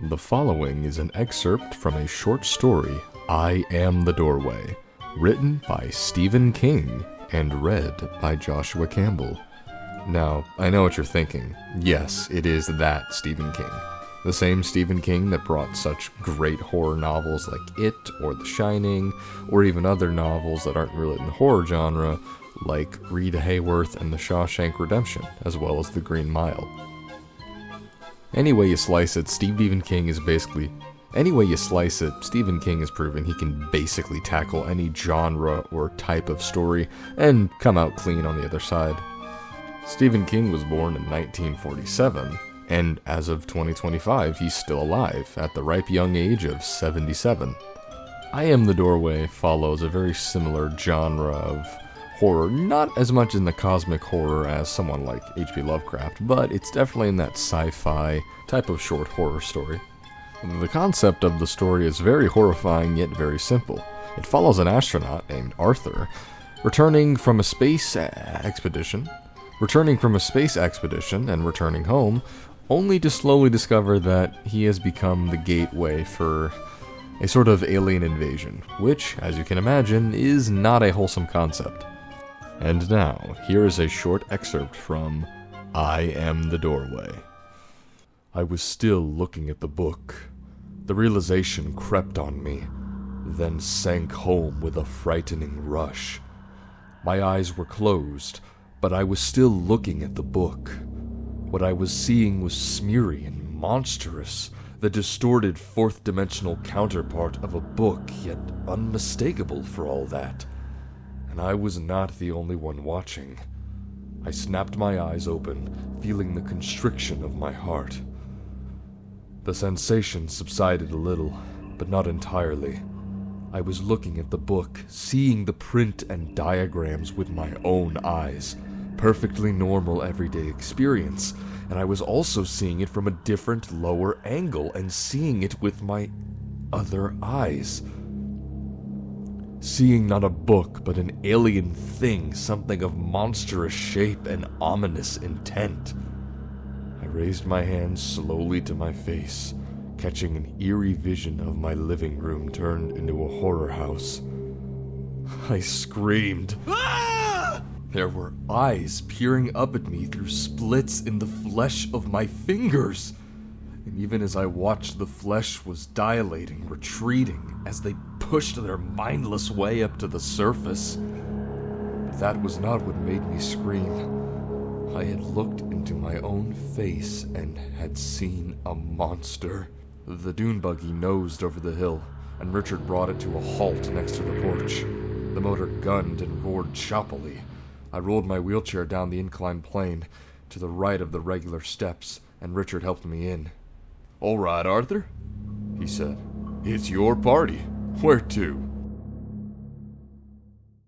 The following is an excerpt from a short story, I Am the Doorway, written by Stephen King and read by Joshua Campbell. Now, I know what you're thinking. Yes, it is that Stephen King. The same Stephen King that brought such great horror novels like It or The Shining, or even other novels that aren't really in the horror genre, like Rita Hayworth and The Shawshank Redemption, as well as The Green Mile. Any way you slice it, Stephen King has proven he can basically tackle any genre or type of story and come out clean on the other side. Stephen King was born in 1947, and as of 2025, he's still alive at the ripe young age of 77. I Am the Doorway follows a very similar genre of horror, not as much in the cosmic horror as someone like H.P. Lovecraft, but it's definitely in that sci-fi type of short horror story. The concept of the story is very horrifying yet very simple. It follows an astronaut named Arthur returning from a space expedition and returning home, only to slowly discover that he has become the gateway for a sort of alien invasion, which, as you can imagine, is not a wholesome concept. And now, here is a short excerpt from I Am the Doorway. I was still looking at the book. The realization crept on me, then sank home with a frightening rush. My eyes were closed, but I was still looking at the book. What I was seeing was smeary and monstrous, the distorted fourth-dimensional counterpart of a book, yet unmistakable for all that. And I was not the only one watching. I snapped my eyes open, feeling the constriction of my heart. The sensation subsided a little, but not entirely. I was looking at the book, seeing the print and diagrams with my own eyes. Perfectly normal everyday experience, and I was also seeing it from a different, lower angle, and seeing it with my other eyes. Seeing not a book, but an alien thing, something of monstrous shape and ominous intent. I raised my hands slowly to my face, catching an eerie vision of my living room turned into a horror house. I screamed. Ah! There were eyes peering up at me through splits in the flesh of my fingers. And even as I watched, the flesh was dilating, retreating, as they pushed their mindless way up to the surface. But that was not what made me scream. I had looked into my own face and had seen a monster. The dune buggy nosed over the hill, and Richard brought it to a halt next to the porch. The motor gunned and roared choppily. I rolled my wheelchair down the inclined plane to the right of the regular steps, and Richard helped me in. "All right, Arthur," he said. "It's your party. Where to?"